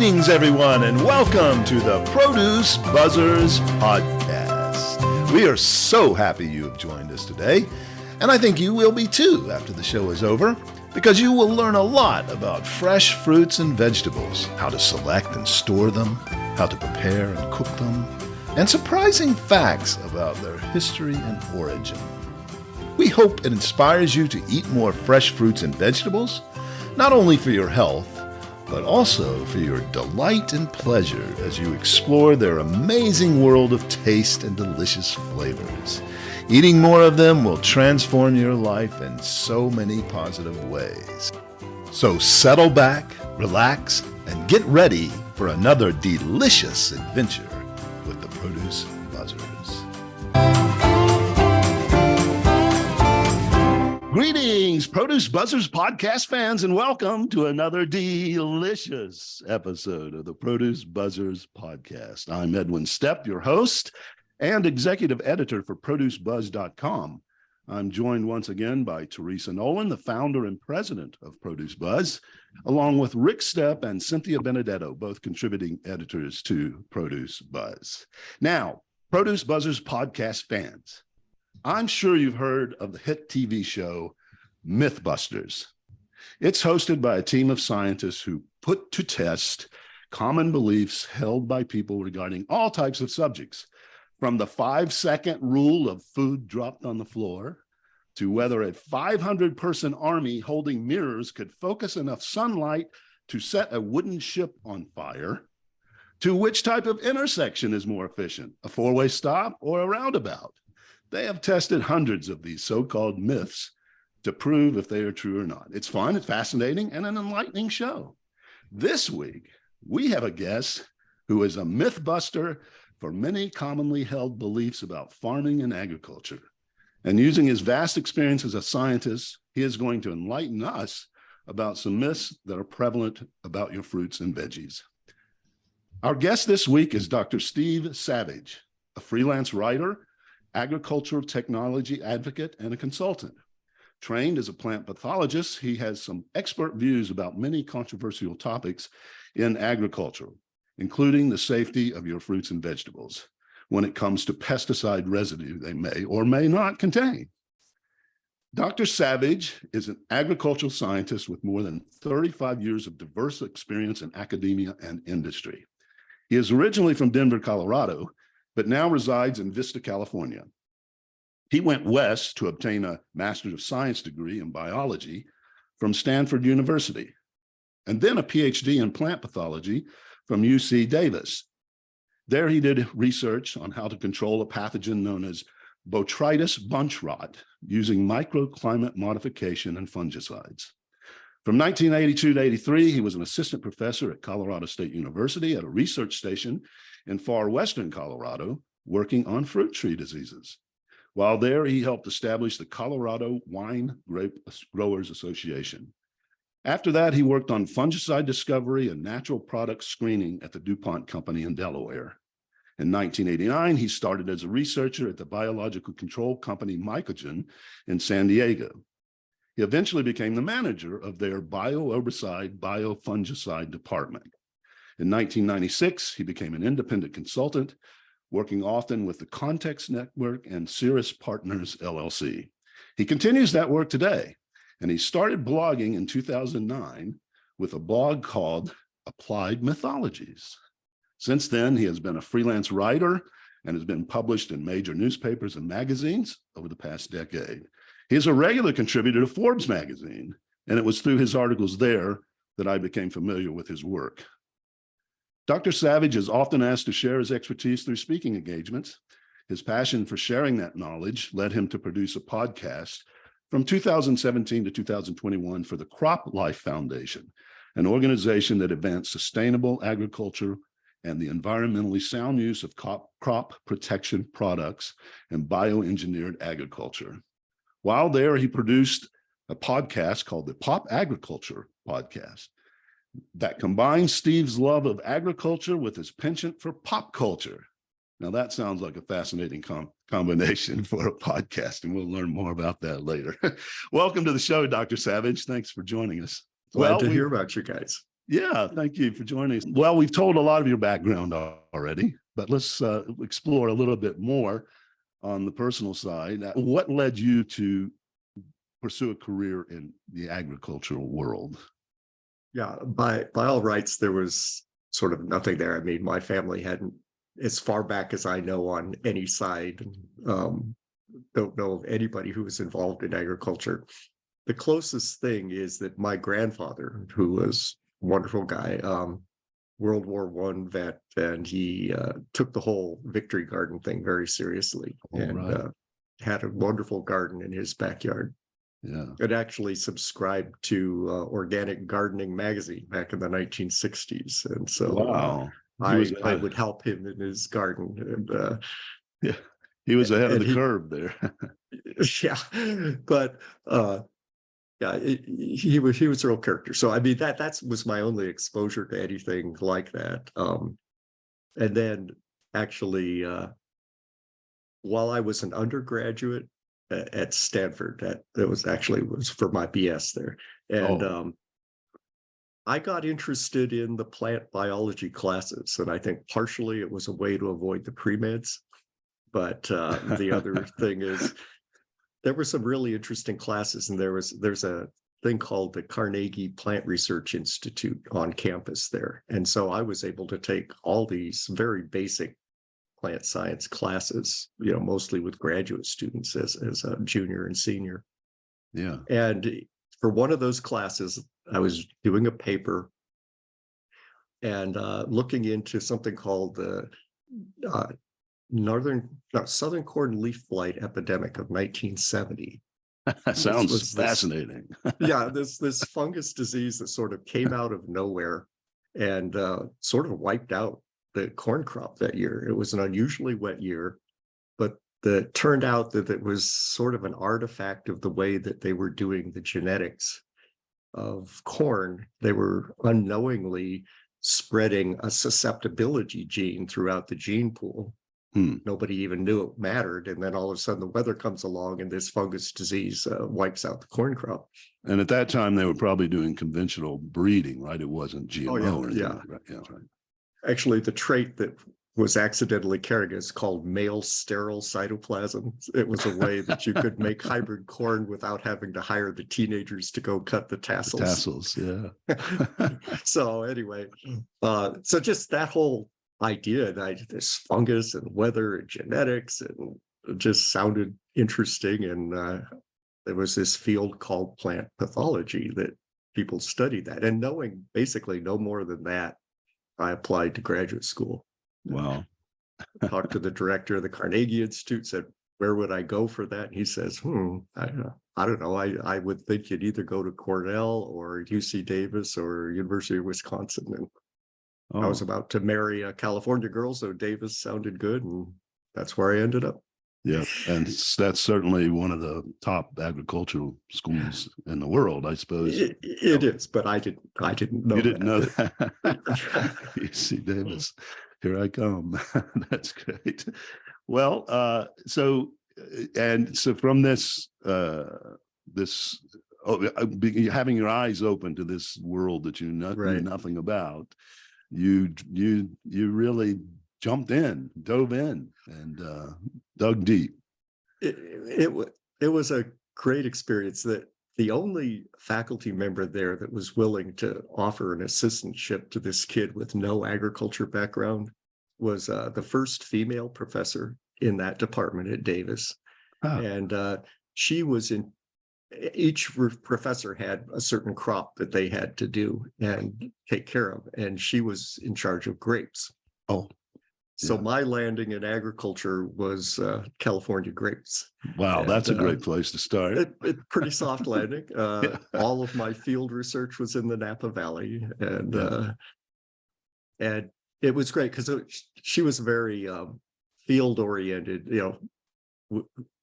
Greetings, everyone, and welcome to the Produce Buzzers podcast. We are so happy you have joined us today, and I think you will be too after the show is over, because you will learn a lot about fresh fruits and vegetables, how to select and store them, how to prepare and cook them, and surprising facts about their history and origin. We hope it inspires you to eat more fresh fruits and vegetables, not only for your health, but also for your delight and pleasure as you explore their amazing world of taste and delicious flavors. Eating more of them will transform your life in so many positive ways. So settle back, relax, and get ready for another delicious adventure with the Produce Buzzers. Greetings, Produce Buzzers podcast fans, and welcome to another delicious episode of the Produce Buzzers podcast. I'm Edwin Stepp, your host and executive editor for ProduceBuzz.com. I'm joined once again by Teresa Nolan, the founder and president of Produce Buzz, along with Rick Stepp and Cynthia Benedetto, both contributing editors to Produce Buzz. Now, Produce Buzzers podcast fans, I'm sure you've heard of the hit TV show Mythbusters. It's hosted by a team of scientists who put to test common beliefs held by people regarding all types of subjects, from the 5-second rule of food dropped on the floor to whether a 500-person army holding mirrors could focus enough sunlight to set a wooden ship on fire, to which type of intersection is more efficient, a four-way stop or a roundabout. They have tested hundreds of these so-called myths to prove if they are true or not. It's fun, it's fascinating, and an enlightening show. This week, we have a guest who is a mythbuster for many commonly held beliefs about farming and agriculture. And using his vast experience as a scientist, he is going to enlighten us about some myths that are prevalent about your fruits and veggies. Our guest this week is Dr. Steve Savage, a freelance writer, agricultural technology advocate, and a consultant. Trained as a plant pathologist, he has some expert views about many controversial topics in agriculture, including the safety of your fruits and vegetables when it comes to pesticide residue they may or may not contain. Dr. Savage is an agricultural scientist with more than 35 years of diverse experience in academia and industry. He is originally from Denver, Colorado, but now resides in Vista, California. He went west to obtain a Master of Science degree in biology from Stanford University, and then a PhD in plant pathology from UC Davis. There he did research on how to control a pathogen known as botrytis bunch rot using microclimate modification and fungicides. From 1982 to 83, he was an assistant professor at Colorado State University at a research station in far western Colorado, working on fruit tree diseases. While there, he helped establish the Colorado Wine Grape Growers Association. After that, he worked on fungicide discovery and natural product screening at the DuPont Company in Delaware. In 1989, he started as a researcher at the biological control company Mycogen in San Diego. He eventually became the manager of their bio-herbicide, biofungicide department. In 1996, he became an independent consultant, working often with the Context Network and Cirrus Partners, LLC. He continues that work today, and he started blogging in 2009 with a blog called Applied Mythologies. Since then, he has been a freelance writer and has been published in major newspapers and magazines over the past decade. He is a regular contributor to Forbes magazine, and it was through his articles there that I became familiar with his work. Dr. Savage is often asked to share his expertise through speaking engagements. His passion for sharing that knowledge led him to produce a podcast from 2017 to 2021 for the Crop Life Foundation, an organization that advanced sustainable agriculture and the environmentally sound use of crop protection products and bioengineered agriculture. While there, he produced a podcast called the Pop Agriculture Podcast that combines Steve's love of agriculture with his penchant for pop culture. Now that sounds like a fascinating combination for a podcast, and we'll learn more about that later. Welcome to the show, Dr. Savage. Thanks for joining us. Glad to hear about you guys. Yeah, thank you for joining us. Well, we've told a lot of your background already, but let's explore a little bit more on the personal side. What led you to pursue a career in the agricultural world? Yeah, by all rights, there was sort of nothing there. I mean, my family hadn't, as far back as I know, on any side, don't know of anybody who was involved in agriculture. The closest thing is that my grandfather, who was a wonderful guy, World War I vet, and he took the whole Victory Garden thing very seriously, and had a wonderful garden in his backyard. Yeah. It actually subscribed to Organic Gardening magazine back in the 1960s. And so Wow. I would help him in his garden. And yeah, he was ahead of the he, curve there. yeah, but yeah, he was a real character. So I mean, that was my only exposure to anything like that. And then actually, while I was an undergraduate at Stanford, that was for my BS there, and I got interested in the plant biology classes, and I think partially it was a way to avoid the pre-meds, but the other thing is there were some really interesting classes, and there's a thing called the Carnegie Plant Research Institute on campus there, and so I was able to take all these very basic plant science classes, mostly with graduate students as a junior and senior. Yeah. And for one of those classes, I was doing a paper and looking into something called the Southern corn leaf blight epidemic of 1970. That sounds fascinating. Yeah, this fungus disease that sort of came out of nowhere and sort of wiped out the corn crop that year. It was an unusually wet year, but it turned out that it was sort of an artifact of the way that they were doing the genetics of corn. They were unknowingly spreading a susceptibility gene throughout the gene pool. Nobody even knew it mattered. And then all of a sudden the weather comes along and this fungus disease wipes out the corn crop. And at that time, they were probably doing conventional breeding, right? It wasn't GMO or anything. Yeah. Right? Yeah, right. Actually, the trait that was accidentally carrying is called male sterile cytoplasm. It was a way that you could make hybrid corn without having to hire the teenagers to go cut the tassels. The tassels, yeah. So anyway, so just that whole idea that this fungus and weather and genetics, and it just sounded interesting. And there was this field called plant pathology that people studied that. And knowing basically no more than that, I applied to graduate school. Wow. Talked to the director of the Carnegie Institute, said, where would I go for that? And he says, I don't know. I would think you'd either go to Cornell or UC Davis or University of Wisconsin. And I was about to marry a California girl, so Davis sounded good. And that's where I ended up. Yeah, and that's certainly one of the top agricultural schools in the world, I suppose. It is, but I didn't know. You didn't know that. UC Davis, here I come. That's great. Well, so from this, having your eyes open to this world that you knew nothing about, you really dove in, and dug deep. It was a great experience. That the only faculty member there that was willing to offer an assistantship to this kid with no agriculture background was the first female professor in that department at Davis. And she was in, each professor had a certain crop that they had to do and take care of, and she was in charge of grapes. So my landing in agriculture was California grapes. Wow, and that's a great place to start. Pretty soft landing. All of my field research was in the Napa Valley, and it was great because she was very field oriented.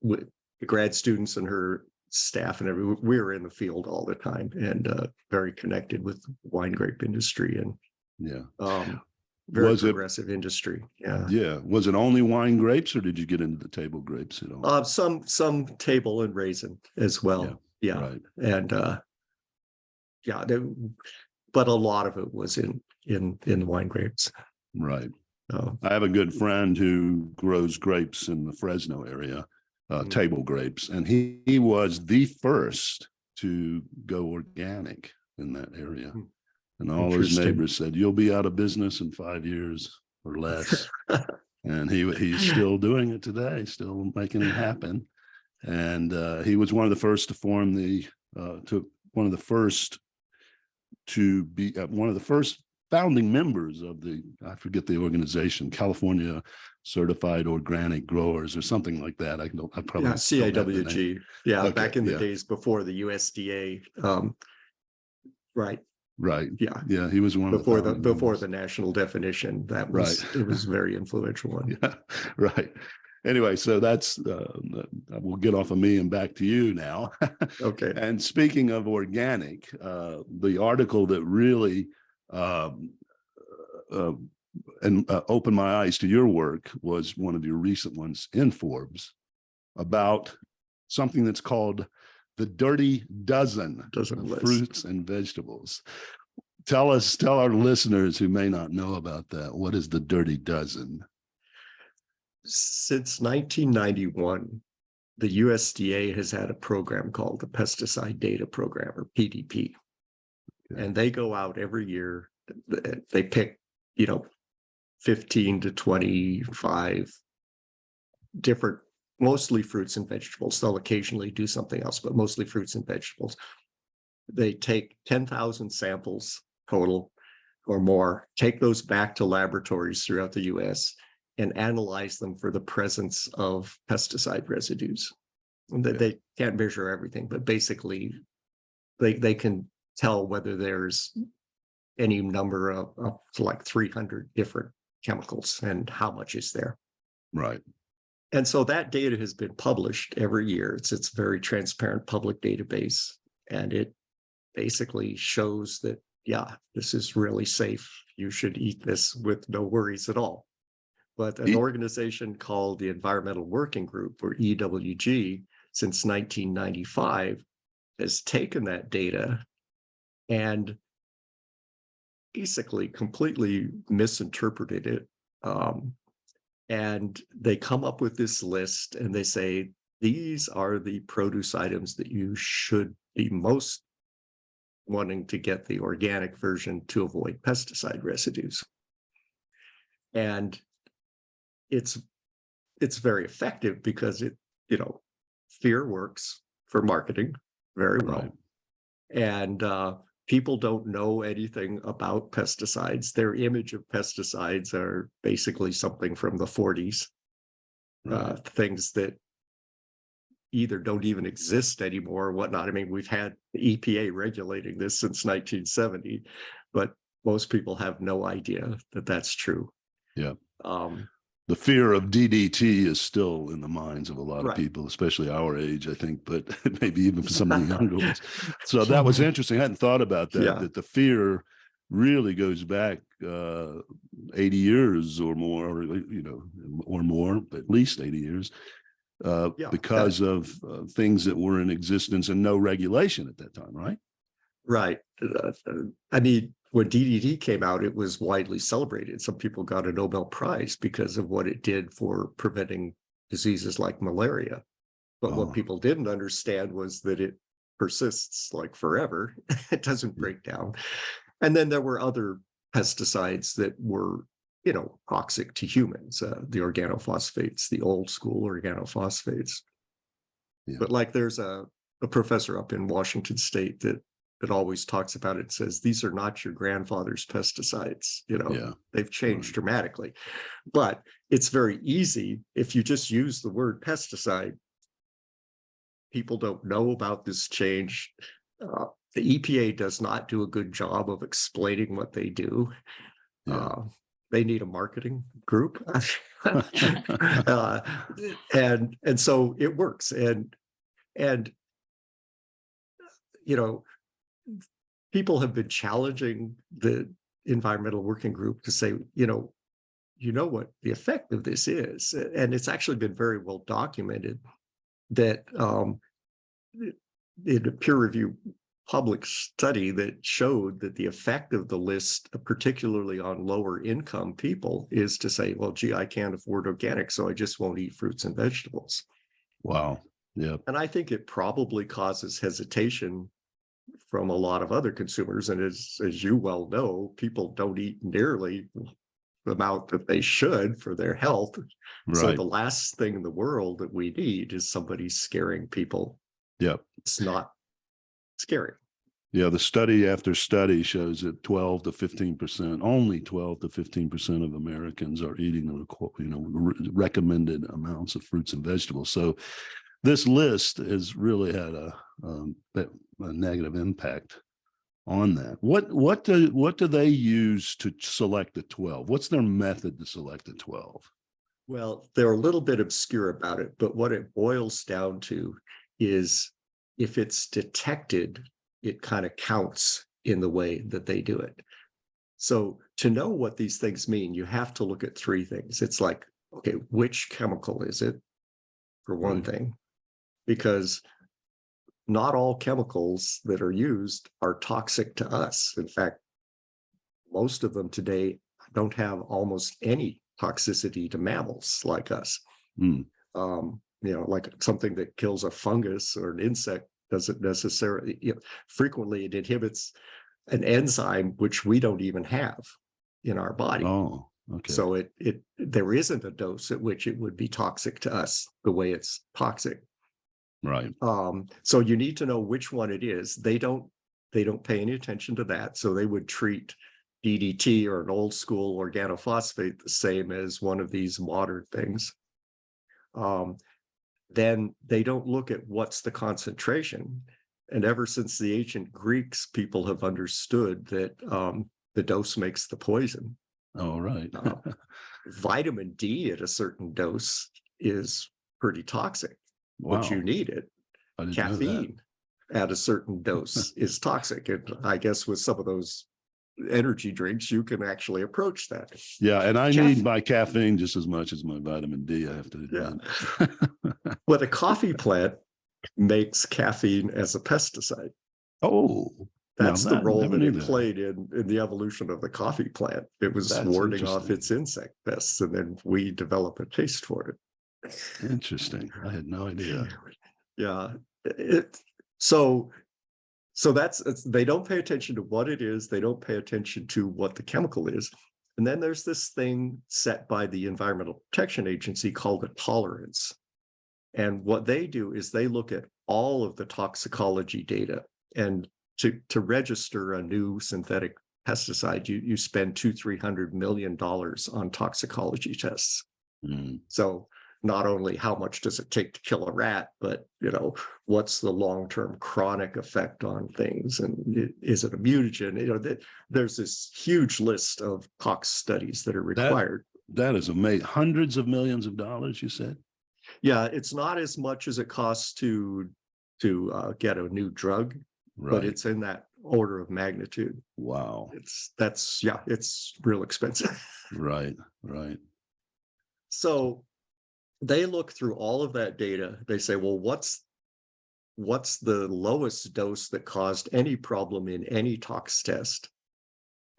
With the grad students and her staff and everyone, we were in the field all the time, and very connected with the wine grape industry, and very progressive industry. Yeah. Was it only wine grapes, or did you get into the table grapes at all? Some table and raisin as well. Yeah. Right. And but a lot of it was in wine grapes. Right. So, I have a good friend who grows grapes in the Fresno area, table grapes, and he was the first to go organic in that area. And all his neighbors said, "You'll be out of business in 5 years or less." And he's still doing it today, still making it happen. And he was one of the first to form one of the first to be one of the first founding members of I forget the organization, California Certified Organic Growers or something like that. I probably CAWG. Yeah, okay, back in the yeah. days before the USDA. Right. Right. Yeah. Yeah. He was one before of the before the national definition. That was right. It was a very influential one. Yeah. Right. Anyway, so that's we'll get off of me and back to you now. Okay. And speaking of organic, the article that really opened my eyes to your work was one of your recent ones in Forbes about something that's called the Dirty Dozen of fruits and vegetables. Tell our listeners who may not know about that, what is the Dirty Dozen? Since 1991, the USDA has had a program called the Pesticide Data Program, or PDP. Okay. And they go out every year. They pick, 15 to 25 different, mostly fruits and vegetables. They'll occasionally do something else, but mostly fruits and vegetables. They take 10,000 samples total or more, take those back to laboratories throughout the US and analyze them for the presence of pesticide residues. And that they can't measure everything, but basically they can tell whether there's any number of up to like 300 different chemicals and how much is there. Right. And so that data has been published every year. It's a very transparent public database. And it basically shows that, yeah, this is really safe. You should eat this with no worries at all. But an organization called the Environmental Working Group, or EWG, since 1995, has taken that data and basically completely misinterpreted it. And they come up with this list and they say, these are the produce items that you should be most wanting to get the organic version to avoid pesticide residues. And it's very effective because fear works for marketing very well. Right. And people don't know anything about pesticides. Their image of pesticides are basically something from the 40s, right. Things that either don't even exist anymore or whatnot. I mean, we've had the EPA regulating this since 1970, but most people have no idea that that's true. Yeah. The fear of DDT is still in the minds of a lot of people, especially our age, I think, but maybe even for some of the younger ones. So that was interesting. I hadn't thought about that, that the fear really goes back 80 years or more, or more, at least 80 years, because of things that were in existence and no regulation at that time, right? Right. I mean, when DDT came out, it was widely celebrated. Some people got a Nobel Prize because of what it did for preventing diseases like malaria. But what people didn't understand was that it persists like forever. It doesn't break down. And then there were other pesticides that were, toxic to humans, the organophosphates, the old school organophosphates. Yeah. But like there's a professor up in Washington State that always talks about it, says, these are not your grandfather's pesticides. They've changed dramatically. But it's very easy if you just use the word pesticide. People don't know about this change. The EPA does not do a good job of explaining what they do. They need a marketing group. And so it works. And people have been challenging the Environmental Working Group to say, what the effect of this is. And it's actually been very well documented that in a peer review public study that showed that the effect of the list, particularly on lower income people, is to say, well, gee, I can't afford organic, so I just won't eat fruits and vegetables. Wow. Yeah. And I think it probably causes hesitation from a lot of other consumers. And as you well know, people don't eat nearly the amount that they should for their health. So Right. the last thing in the world that we need is somebody scaring people. Yep. It's not scary. Yeah, the study after study shows that 12 to 15%, only 12 to 15% of Americans are eating the recommended amounts of fruits and vegetables. So this list has really had a negative impact on that. What do they use to select the 12? What's their method to select the 12? Well, they're a little bit obscure about it, but what it boils down to is if it's detected, it kind of counts in the way that they do it. So to know what these things mean, you have to look at three things. It's like, okay, which chemical is it, for one thing? Because not all chemicals that are used are toxic to us. In fact, most of them today don't have almost any toxicity to mammals like us. Like something that kills a fungus or an insect doesn't necessarily, frequently it inhibits an enzyme which we don't even have in our body. Oh, okay. So there isn't a dose at which it would be toxic to us the way it's toxic. Right. So you need to know which one it is. They don't pay any attention to that. So they would treat DDT or an old school organophosphate the same as one of these modern things. Then they don't look at what's the concentration. And ever since the ancient Greeks, people have understood that the dose makes the poison. Oh, right. Vitamin D at a certain dose is pretty toxic, but you need it. Caffeine at a certain dose is toxic. And I guess with some of those energy drinks, you can actually approach that. Yeah, and I need my caffeine just as much as my vitamin D, I have to admit. Yeah. But a coffee plant makes caffeine as a pesticide. Oh, that's the role that it played in the evolution of the coffee plant. It was warding off its insect pests, and then we develop a taste for it. Interesting. I had no idea. Yeah. So they don't pay attention to what it is. They don't pay attention to what the chemical is. And then there's this thing set by the Environmental Protection Agency called a tolerance. And what they do is they look at all of the toxicology data. And to register a new synthetic pesticide, you spend $200-300 million on toxicology tests. So not only how much does it take to kill a rat, but what's the long-term chronic effect on things, and is it a mutagen? There's this huge list of tox studies that are required. That is amazing. Hundreds of millions of dollars, you said? Yeah, it's not as much as it costs to get a new drug, but it's in that order of magnitude. Wow. It's real expensive. Right. So they look through all of that data. They say, well, what's the lowest dose that caused any problem in any tox test?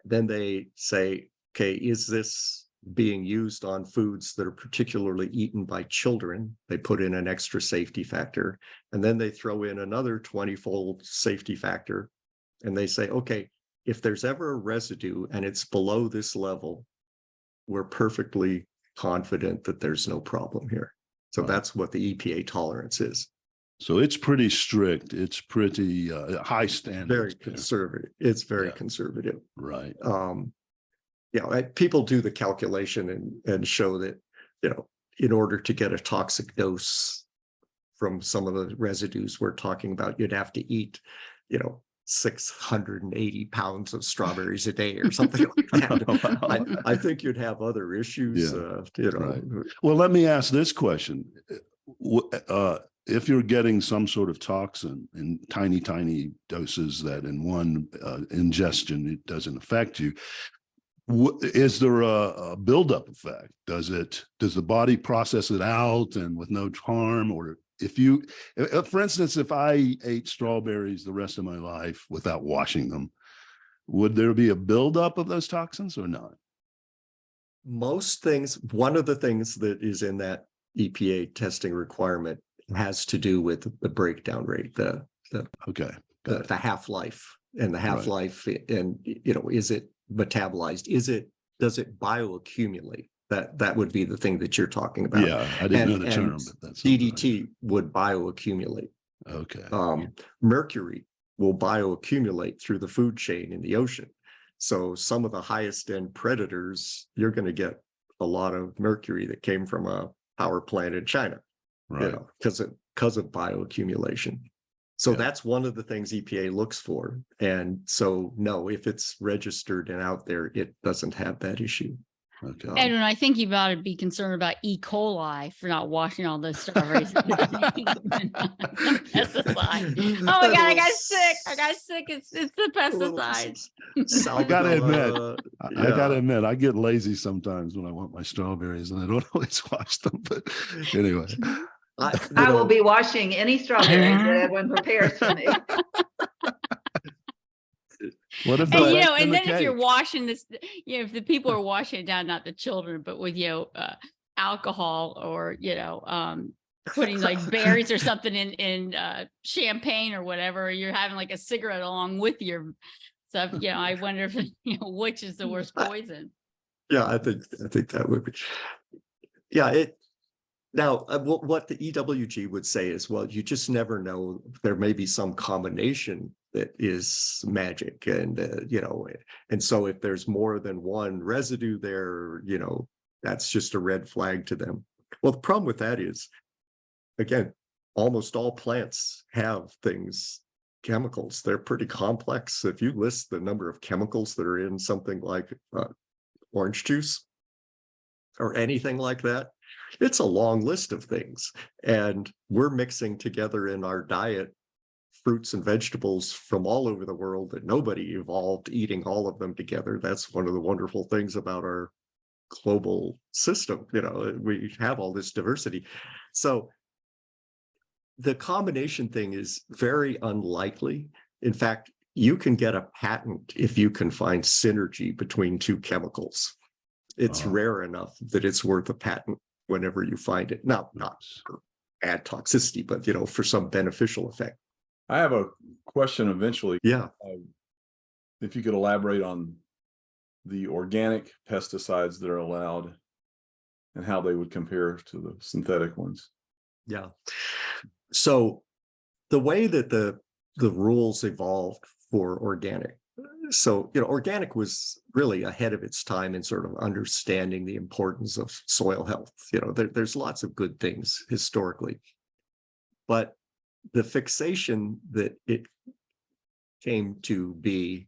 Then they say, okay, is this being used on foods that are particularly eaten by children? They put in an extra safety factor, and then they throw in another 20-fold safety factor. And they say, okay, if there's ever a residue and it's below this level, we're perfectly confident that there's no problem here. So that's what the EPA tolerance is. So it's pretty strict. It's pretty high standards. Very conservative. It's very conservative. Right. People do the calculation and show that, in order to get a toxic dose from some of the residues we're talking about, you'd have to eat, 680 pounds of strawberries a day or something like that. Wow. I think you'd have other issues. Right. Well, let me ask this question. If you're getting some sort of toxin in tiny doses that in one ingestion, it doesn't affect you, is there a buildup effect? Does the body process it out and with no harm, or if you, for instance, if I ate strawberries the rest of my life without washing them, would there be a buildup of those toxins or not? Most things, one of the things that is in that EPA testing requirement has to do with the breakdown rate, the half-life, and the half-life, and is it metabolized? Does it bioaccumulate? That would be the thing that you're talking about. Yeah, I didn't know the term, but that's DDT would bioaccumulate. Okay. Mercury will bioaccumulate through the food chain in the ocean. So some of the highest end predators, you're going to get a lot of mercury that came from a power plant in China, because of bioaccumulation. So that's one of the things EPA looks for. And so, no, if it's registered and out there, it doesn't have that issue. Okay. Edwin, I think you ought to be concerned about E. coli for not washing all those strawberries. Pesticide. Oh my God, I got sick. It's the pesticides. I gotta admit, I get lazy sometimes when I want my strawberries and I don't always wash them. But anyway. I will be washing any strawberries that Edwin prepares for me. What if and then if you're washing this, if the people are washing it down, not the children, but with alcohol or putting like berries or something in champagne or whatever, you're having like a cigarette along with your stuff. I wonder if which is the worst poison. Yeah, I think that would be. Yeah, Now, what the EWG would say is, well, you just never know. There may be some combination that is magic, and and so if there's more than one residue there, that's just a red flag to them. Well, the problem with that is, again, almost all plants have chemicals. They're pretty complex. If you list the number of chemicals that are in something like orange juice or anything like that, it's a long list of things. And we're mixing together in our diet fruits and vegetables from all over the world that nobody evolved eating all of them together. That's one of the wonderful things about our global system. We have all this diversity. So the combination thing is very unlikely. In fact, you can get a patent if you can find synergy between two chemicals. It's rare enough that it's worth a patent whenever you find it. Not for bad toxicity, but for some beneficial effect. I have a question eventually. Yeah. If you could elaborate on the organic pesticides that are allowed and how they would compare to the synthetic ones. Yeah. So the way that the rules evolved for organic. So, organic was really ahead of its time in sort of understanding the importance of soil health. There's lots of good things historically, but the fixation that it came to be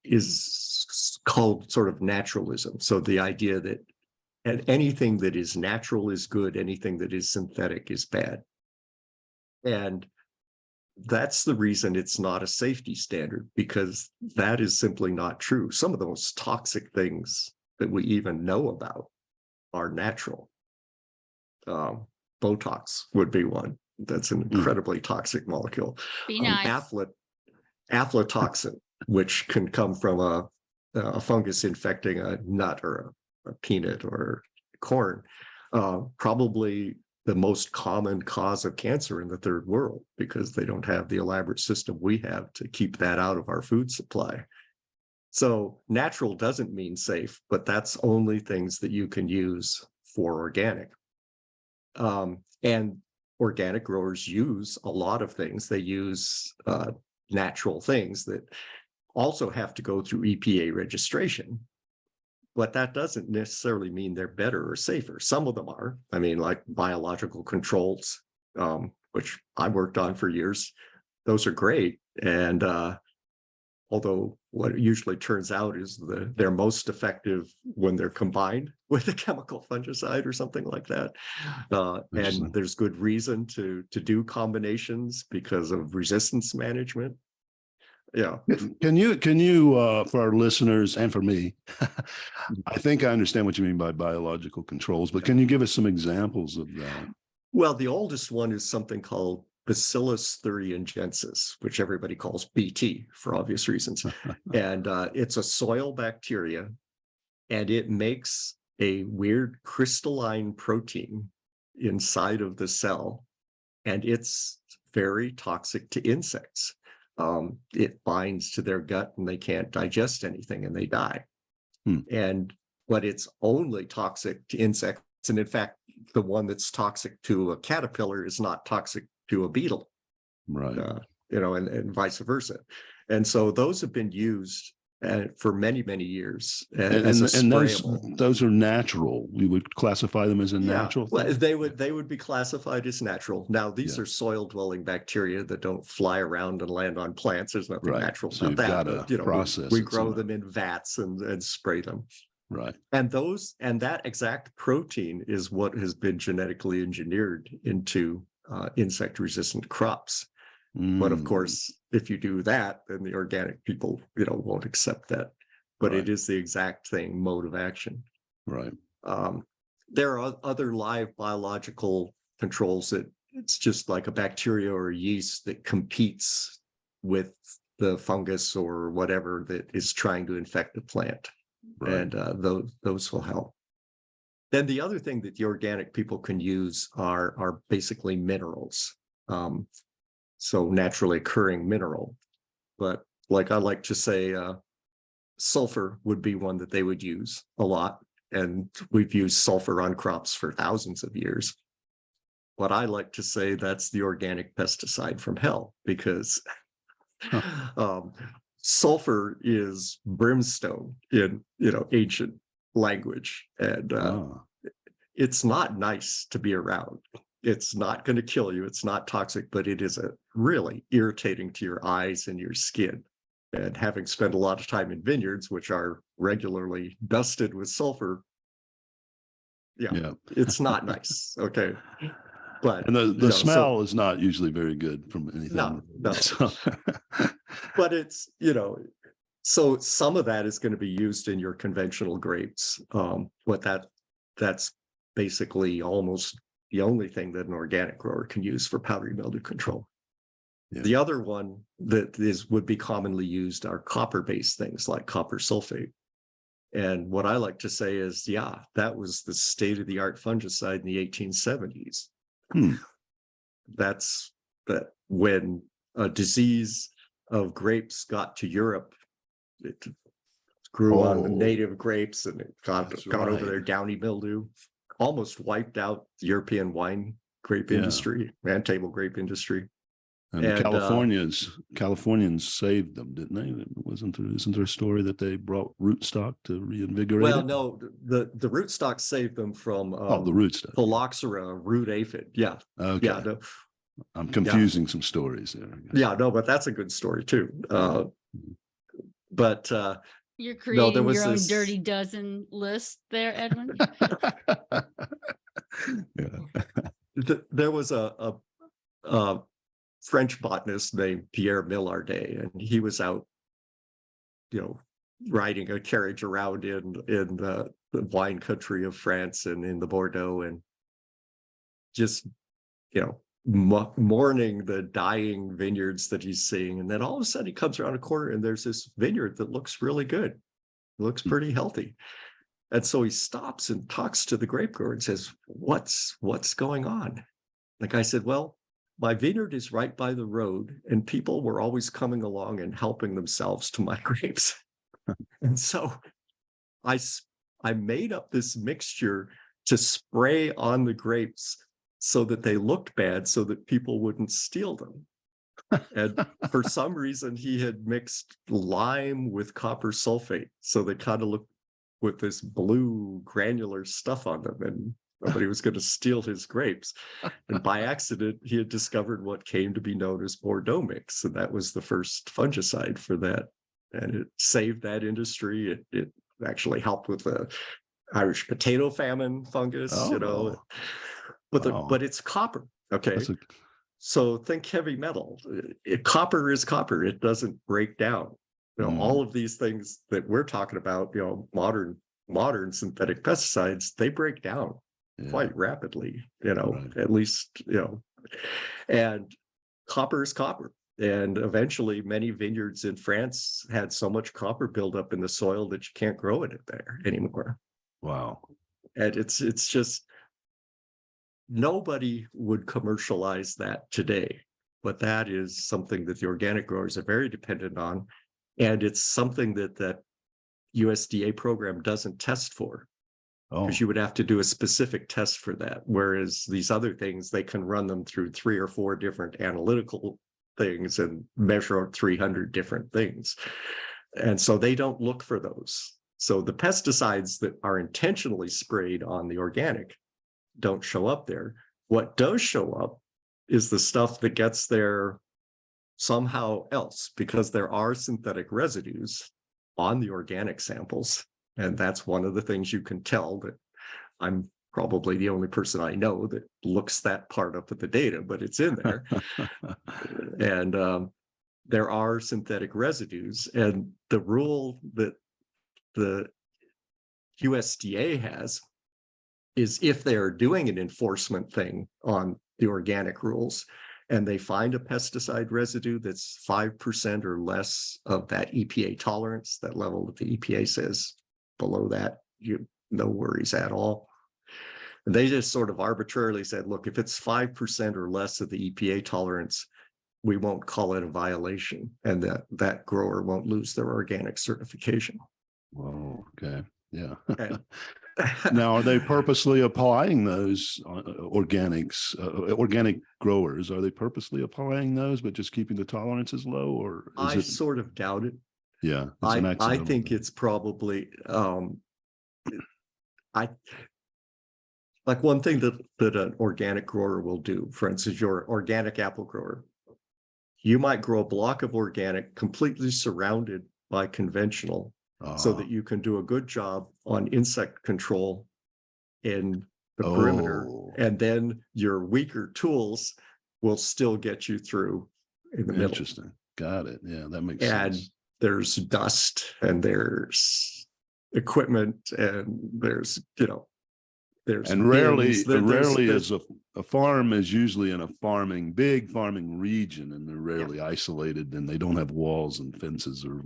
is called sort of naturalism. So the idea that anything that is natural is good, anything that is synthetic is bad. And that's the reason it's not a safety standard, because that is simply not true. Some of the most toxic things that we even know about are natural. Botox would be one. That's an incredibly toxic molecule. Be nice. Aflatoxin, which can come from a fungus infecting a nut or a peanut or corn, probably the most common cause of cancer in the third world, because they don't have the elaborate system we have to keep that out of our food supply. So natural doesn't mean safe, but that's only things that you can use for organic. And organic growers use a lot of things. They use natural things that also have to go through EPA registration. But that doesn't necessarily mean they're better or safer. Some of them are. I mean, like biological controls, which I worked on for years. Those are great. And although what usually turns out is they're most effective when they're combined with a chemical fungicide or something like that. And there's good reason to do combinations because of resistance management. Yeah. Can you for our listeners and for me, I think I understand what you mean by biological controls, but can you give us some examples of that? Well, the oldest one is something called Bacillus thuringiensis, which everybody calls BT for obvious reasons. And it's a soil bacteria, and it makes a weird crystalline protein inside of the cell, and it's very toxic to insects. It binds to their gut and they can't digest anything and they die. But it's only toxic to insects. And in fact, the one that's toxic to a caterpillar is not toxic to a beetle. Right. And vice versa. And so those have been used for many, many years. And those are natural. We would classify them as a natural thing? Well, they would be classified as natural. Now, these are soil-dwelling bacteria that don't fly around and land on plants. There's nothing natural so about that. But, process we grow them in vats and spray them. Right. And that exact protein is what has been genetically engineered into insect-resistant crops. But of course, if you do that, then the organic people, won't accept that. But it is the exact same mode of action. Right. There are other live biological controls that it's just like a bacteria or a yeast that competes with the fungus or whatever that is trying to infect the plant. Right. And those will help. Then the other thing that the organic people can use are basically minerals. So naturally occurring mineral. But like I like to say, sulfur would be one that they would use a lot. And we've used sulfur on crops for thousands of years. But I like to say that's the organic pesticide from hell, because sulfur is brimstone in ancient language. And it's not nice to be around. It's not going to kill you. It's not toxic, but it is really irritating to your eyes and your skin. And having spent a lot of time in vineyards, which are regularly dusted with sulfur, it's not nice. Okay. But the smell is not usually very good from anything. No. But it's, so some of that is going to be used in your conventional grapes. But that's basically almost the only thing that an organic grower can use for powdery mildew control. The other one that would be commonly used are copper-based things like copper sulfate. And what I like to say is, that was the state-of-the-art fungicide in the 1870s. That's when a disease of grapes got to Europe. It grew on the native grapes and it got over there, downy mildew. Almost wiped out the European wine grape industry and table grape industry. And Californians saved them, didn't they? Isn't there a story that they brought rootstock to reinvigorate it? Well, no, the rootstock saved them from the rootstock. Phylloxera root aphid. Yeah. Okay. Yeah, no, I'm confusing some stories there. Yeah, no, but that's a good story too. But you're creating your own dirty dozen list there, Edwin. There was a French botanist named Pierre Millardet, and he was out, riding a carriage around in the wine country of France and in the Bordeaux, and just, mourning the dying vineyards that he's seeing. And then all of a sudden he comes around a corner and there's this vineyard that looks really good. It looks pretty healthy. And so he stops and talks to the grape grower and says, what's going on? The guy said, well, my vineyard is right by the road and people were always coming along and helping themselves to my grapes. And so I made up this mixture to spray on the grapes so that they looked bad, so that people wouldn't steal them. And for some reason, he had mixed lime with copper sulfate, so they kind of looked with this blue granular stuff on them, and nobody was going to steal his grapes. And by accident, he had discovered what came to be known as Bordeaux mix, and that was the first fungicide for that. And it saved that industry. It actually helped with the Irish potato famine fungus, But it's copper. Okay. So think heavy metal. Copper is copper. It doesn't break down. All of these things that we're talking about, modern synthetic pesticides, they break down. quite rapidly, Right. at least, and copper is copper. And eventually many vineyards in France had so much copper buildup in the soil that you can't grow it there anymore. Wow. And it's just, nobody would commercialize that today, but that is something that the organic growers are very dependent on. And it's something that USDA program doesn't test for, Oh, because you would have to do a specific test for that. Whereas these other things, they can run them through 3 or 4 different analytical things and measure 300 different things. And so they don't look for those. So the pesticides that are intentionally sprayed on the organic don't show up there. What does show up is the stuff that gets there somehow else, because there are synthetic residues on the organic samples. And that's one of the things you can tell. That I'm probably the only person I know that looks that part up at the data, but it's in there. And there are synthetic residues. And the rule that the USDA has is, if they're doing an enforcement thing on the organic rules and they find a pesticide residue that's 5% or less of that EPA tolerance, that level that the EPA says below that, no worries at all. And they just sort of arbitrarily said, look, if it's 5% or less of the EPA tolerance, we won't call it a violation, and that grower won't lose their organic certification. oh, okay. Yeah. And, Now, are they purposely applying those organic growers? Are they purposely applying those, but just keeping the tolerances low, or is I it? sort of doubt it. Yeah, it's an I accidental think thing. it's probably like one thing that an organic grower will do. For instance, your organic apple grower, you might grow a block of organic completely surrounded by conventional, so that you can do a good job on insect control in the perimeter, and then your weaker tools will still get you through in the middle. Interesting. Got it. Yeah, that makes And sense. there's dust, and there's equipment, and there's there's And rarely, bins, is a farm is usually in a big farming region, and they're rarely isolated, and they don't have walls and fences or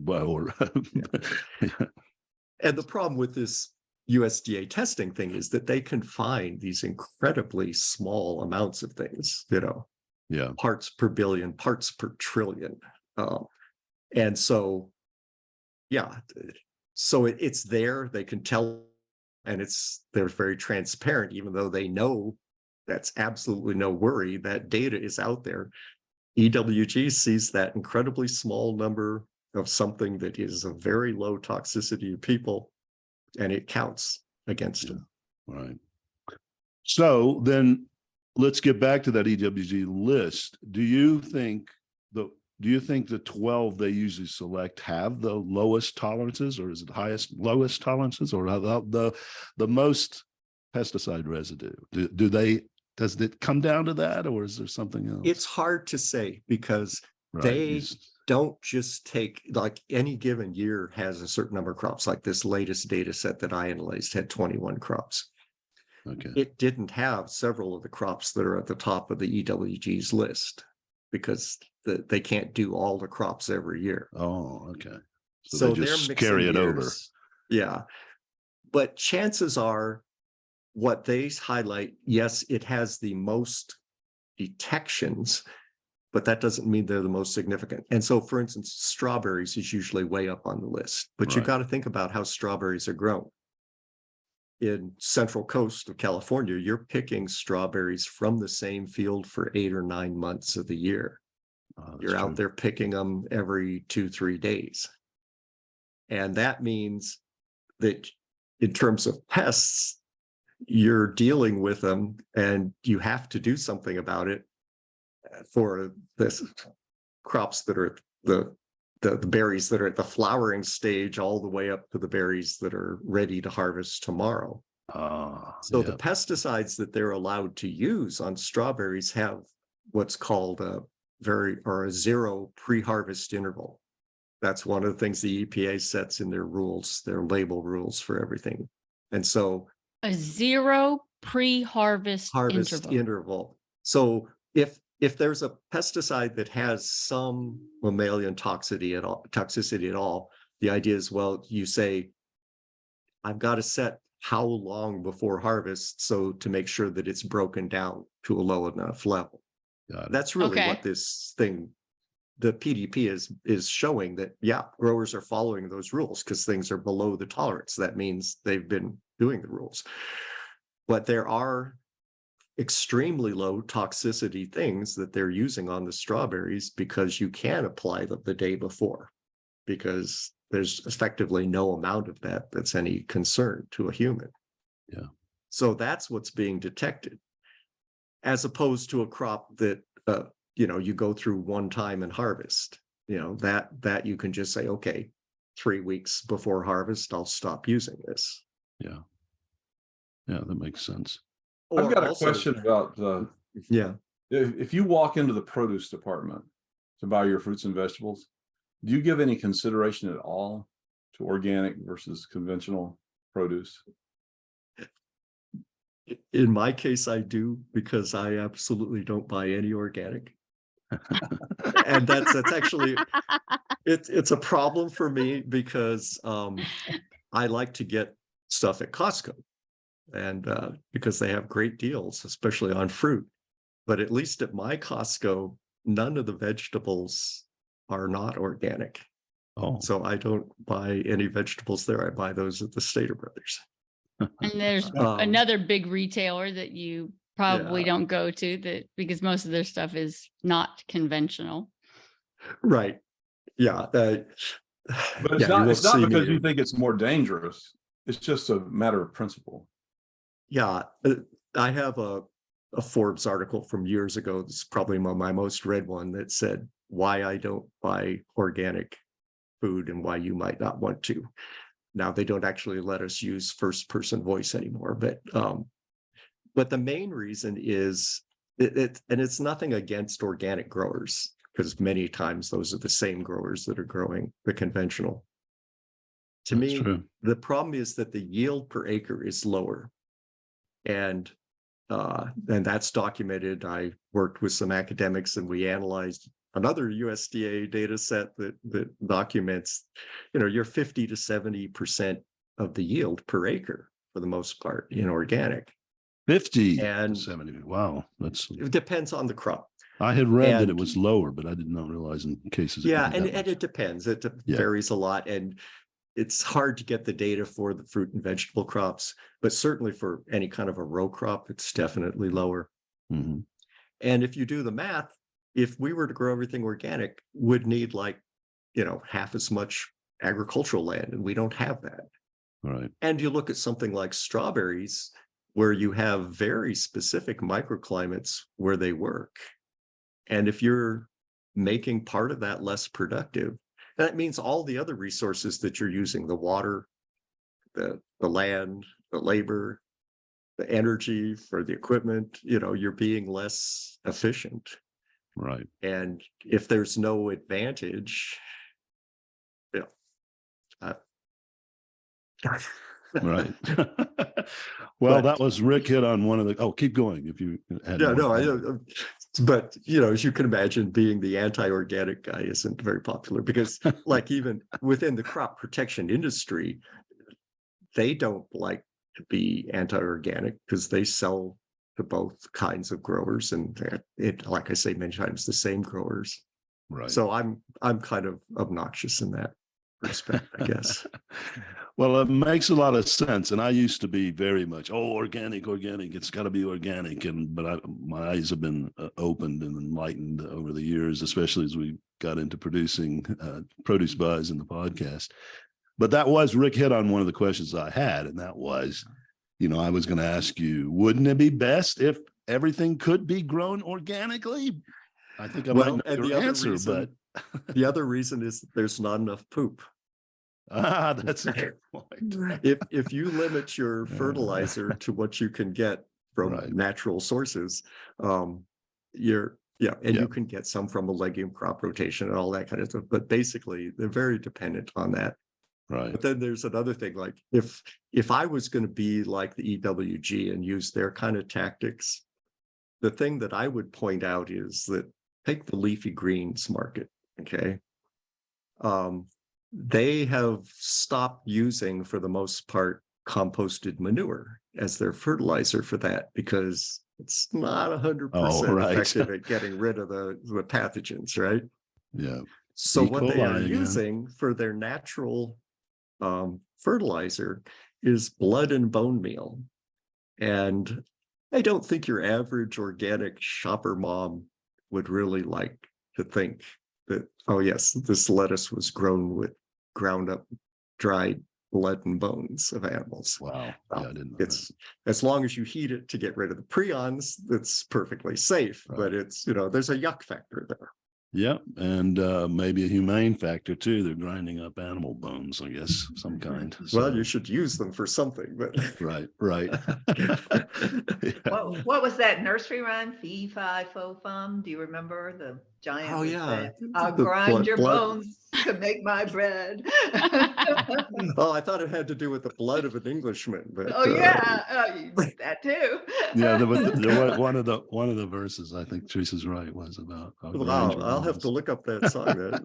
And the problem with this USDA testing thing is that they can find these incredibly small amounts of things, yeah. parts per billion, parts per trillion. And so, so it's there, they can tell, and they're very transparent, even though they know that's absolutely no worry. That data is out there. EWG sees that incredibly small number of something that is a very low toxicity to people, and it counts against them. Right. So then let's get back to that EWG list. Do you think the 12 they usually select have the lowest tolerances, or is it lowest tolerances, or the most pesticide residue? Does it come down to that, or is there something else? It's hard to say, because they don't just take, like, any given year has a certain number of crops. Like this latest data set that I analyzed had 21 crops. Okay. It didn't have several of the crops that are at the top of the EWG's list, because they can't do all the crops every year. Oh, okay. So they just they're carry it over. Yeah. But chances are, what they highlight, yes, it has the most detections, but that doesn't mean they're the most significant. And so, for instance, strawberries is usually way up on the list, but you got to think about how strawberries are grown. In Central Coast of California, you're picking strawberries from the same field for 8 or 9 months of the year. You're out there picking them every 2-3 days. And that means that in terms of pests, you're dealing with them, and you have to do something about it for the crops that are the berries that are at the flowering stage, all the way up to the berries that are ready to harvest tomorrow. So the pesticides that they're allowed to use on strawberries have what's called a zero pre-harvest interval. That's one of the things the EPA sets in their rules, their label rules for everything. And so a zero pre-harvest harvest interval. So if there's a pesticide that has some mammalian toxicity at all, the idea is, well, you say, I've got to set how long before harvest, so to make sure that it's broken down to a low enough level. That's really what this thing, the PDP is showing, that growers are following those rules because things are below the tolerance. That means they've been doing the rules. But there are extremely low toxicity things that they're using on the strawberries because you can apply them the day before, because there's effectively no amount of that that's any concern to a human. Yeah. So that's what's being detected, as opposed to a crop that you go through one time and harvest. That you can just say, okay, 3 weeks before harvest, I'll stop using this. Yeah. Yeah, that makes sense. I've got a question about if you walk into the produce department to buy your fruits and vegetables, do you give any consideration at all to organic versus conventional produce? In my case, I do, because I absolutely don't buy any organic. And that's actually, it's a problem for me, because I like to get stuff at Costco, and because they have great deals, especially on fruit. But at least at my Costco, none of the vegetables are not organic. Oh, So I don't buy any vegetables there. I buy those at the Stater Brothers. And there's another big retailer that you probably don't go to, because most of their stuff is not conventional. Right. Yeah. But it's not because you think it's more dangerous. It's just a matter of principle. Yeah. I have a Forbes article from years ago. It's probably my most read one, that said why I don't buy organic food and why you might not want to. Now, they don't actually let us use first person voice anymore, but the main reason is and it's nothing against organic growers, because many times those are the same growers that are growing the conventional. To me, the problem is that the yield per acre is lower, and that's documented. I worked with some academics, and we analyzed another USDA data set that documents, you're 50 to 70% of the yield per acre for the most part in organic. 50 to 70. Wow. It depends on the crop. I had read that it was lower, but I did not realize in cases. Yeah, and it depends. It varies a lot. And it's hard to get the data for the fruit and vegetable crops, but certainly for any kind of a row crop, it's definitely lower. Mm-hmm. And if you do the math, if we were to grow everything organic, would need half as much agricultural land, and we don't have that. Right. And you look at something like strawberries, where you have very specific microclimates where they work. And if you're making part of that less productive, that means all the other resources that you're using, the water, the land, the labor, the energy for the equipment, you're being less efficient. Right. And if there's no advantage, right. Well, that was Rick hit on one of the. Oh, keep going if you had. But as you can imagine, being the anti-organic guy isn't very popular, because even within the crop protection industry, they don't like to be anti-organic, because they sell to both kinds of growers, and like I say many times, the same growers. Right. So I'm kind of obnoxious in that respect, I guess. Well, it makes a lot of sense, and I used to be very much organic. It's got to be organic, but my eyes have been opened and enlightened over the years, especially as we got into producing Produce Buzz in the podcast. But that was Rick hit on one of the questions I had, and that was, I was going to ask you, wouldn't it be best if everything could be grown organically? I think I might know your answer, but the other reason is that there's not enough poop. That's a good point. If you limit your fertilizer to what you can get from natural sources, you can get some from a legume crop rotation and all that kind of stuff. But basically, they're very dependent on that. Right. But then there's another thing, like if I was going to be like the EWG and use their kind of tactics, the thing that I would point out is that take the leafy greens market, okay? They have stopped using, for the most part, composted manure as their fertilizer for that, because it's not 100% effective at getting rid of the pathogens, right? Yeah. So E. what they are coli using for their natural fertilizer is blood and bone meal. And I don't think your average organic shopper mom would really like to think that, oh yes, this lettuce was grown with ground up dried blood and bones of animals. Wow. Well, Yeah, I didn't know it's as long as you heat it to get rid of the prions, that's perfectly safe. Right. But it's, there's a yuck factor there. Yeah, and maybe a humane factor too. They're grinding up animal bones, I guess, some kind. Well, you should use them for something, but right. Yeah. What was that nursery rhyme? Fee, fi, fo, fum. Do you remember the giant? Oh, yeah. I'll The grind your blood. bones to make my bread. Oh, I thought it had to do with the blood of an Englishman. But, Oh yeah, that too. Yeah, there one of the verses, I think Teresa's right, was about. Wow, I'll have to look up that song.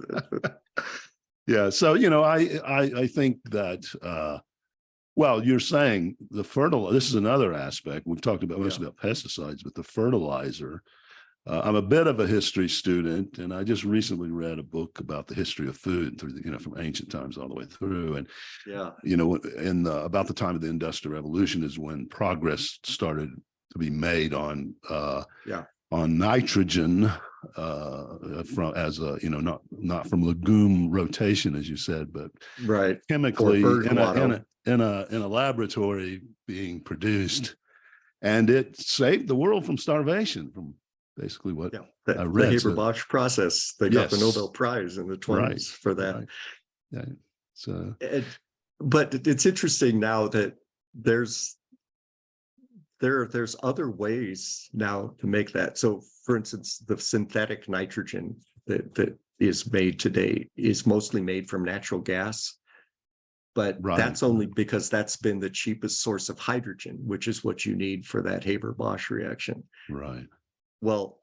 Yeah, so I think that well, you're saying the fertilizer. This is another aspect we've talked about mostly about pesticides, but the fertilizer. I'm a bit of a history student, and I just recently read a book about the history of food through from ancient times all the way through. And about the time of the Industrial Revolution is when progress started to be made on nitrogen from as a not from legume rotation, as you said, but chemically in a laboratory being produced, and it saved the world from starvation. From basically what I read. The Haber-Bosch process, they got the Nobel Prize in the 20s for that. Right. Yeah. So, but it's interesting now that there's other ways now to make that. So, for instance, the synthetic nitrogen that is made today is mostly made from natural gas. But that's only because that's been the cheapest source of hydrogen, which is what you need for that Haber-Bosch reaction. Right. Well,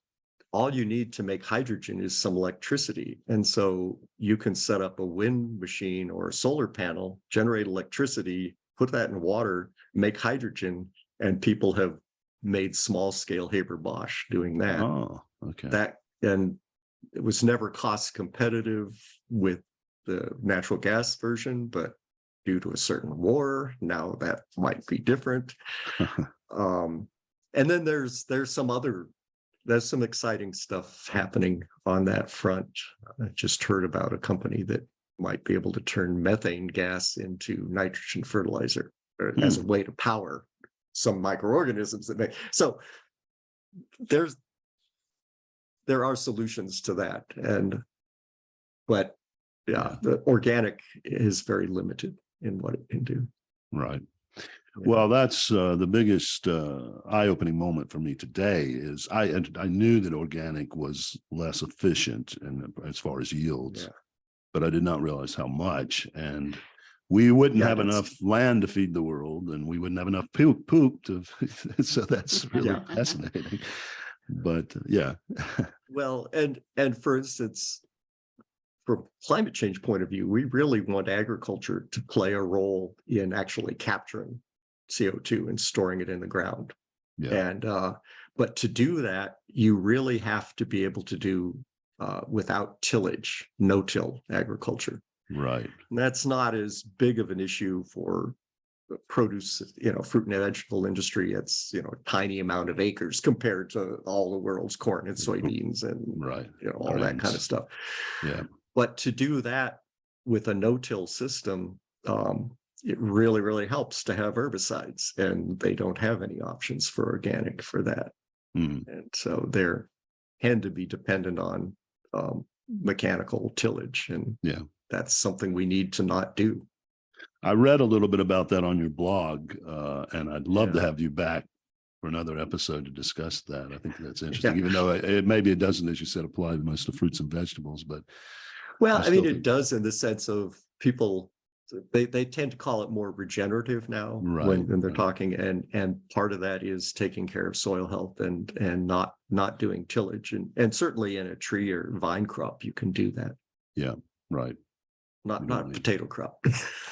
all you need to make hydrogen is some electricity. And so you can set up a wind machine or a solar panel, generate electricity, put that in water, make hydrogen, and people have made small scale Haber-Bosch doing that. Oh, okay. And it was never cost competitive with the natural gas version, but due to a certain war, now that might be different. And then there's some exciting stuff happening on that front. I just heard about a company that might be able to turn methane gas into nitrogen fertilizer as a way to power some microorganisms that may. So there are solutions to that, but the organic is very limited in what it can do. Right. Well, that's the biggest eye-opening moment for me today. Is I knew that organic was less efficient as far as yields, but I did not realize how much. And we wouldn't have enough land to feed the world, and we wouldn't have enough poop to. So that's really fascinating. But well, and for instance, from a climate change point of view, we really want agriculture to play a role in actually capturing CO2 and storing it in the ground. And but to do that, you really have to be able to do without tillage, no-till agriculture. Right. And that's not as big of an issue for produce, fruit and vegetable industry. It's a tiny amount of acres compared to all the world's corn and soybeans and all that kind of stuff. Yeah. But to do that with a no-till system, it really, really helps to have herbicides, and they don't have any options for organic for that. And so they're tend to be dependent on mechanical tillage, and that's something we need to not do. I read a little bit about that on your blog, and I'd love to have you back for another episode to discuss that. I think that's interesting, even though maybe it doesn't, as you said, apply to most of fruits and vegetables. But well, I mean, it does in the sense of people they tend to call it more regenerative now Right, when they're right. talking, and part of that is taking care of soil health and not doing tillage, and certainly in a tree or vine crop you can do that. Yeah, right. Not need- potato crop.